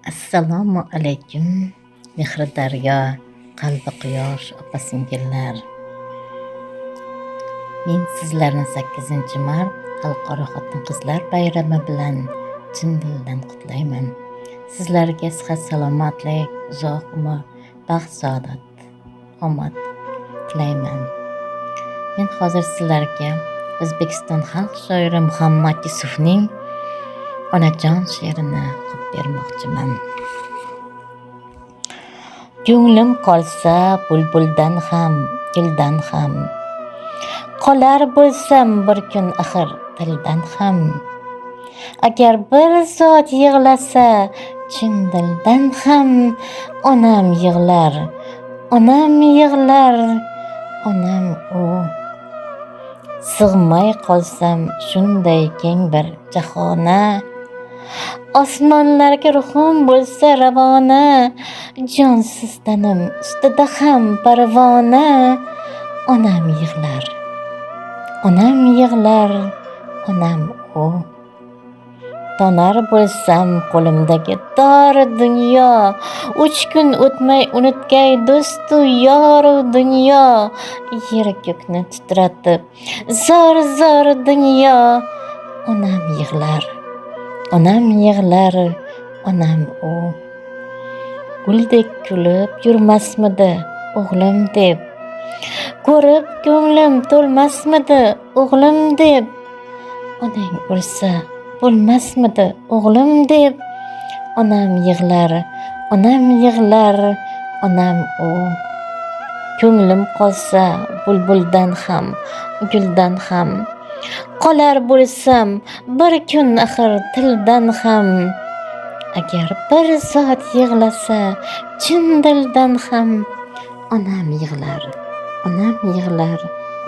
Assalomu alaykum, mehri daryo, qalbi quyosh opa-singillar. Men sizlarni 8-mart Xalqaro xotin-qizlar bayrami bilan chin dildan qutlayman. Sizlarga sihat salomatlik, uzoq umr, baxt saodat, omad tilayman. Men hozir sizlarga O'zbekiston xalq shoiri Muhammad Yusufning Onajon she'rini o'qib bermoqchiman. Ko'nglim qolsa bulbuldan ham, guldan ham, qolar bo'lsam bir kun axir tildan ham. Agar bir zot yig'lasa chin dildan ham, onam yig'lar, onam yig'lar, onam u. Sig'may qolsam shunday keng bir jahona, osmonlarga ruhim bo'lsa ravona, jonsiz tanim ustida ham parvona. Onam yig'lar, onam yig'lar, onam u. Tonar bo'lsam qo'limdagi dori dunyo, 3 kun o'tmay unutgay do'stu yoru dunyo. Yer ko'kni titratib zor dunyo. Onam yig'lar, onam yig'lar, onam u. Guldek kulib yurmasmidi o'g'lim deb, ko'rib ko'nglim to'lmasmidi o'g'lim deb. Onang o'lsa bo'lmasmidi o'g'lim deb. Onam yig'lar, onam yig'lar, onam u. Ko'nglim qolsa bulbuldan ham, guldan ham, qolar bo'lsam bir kun axir tildan ham. Agar bir zot yig'lasa chin dildan ham, onam yig'lar, onam yig'lar,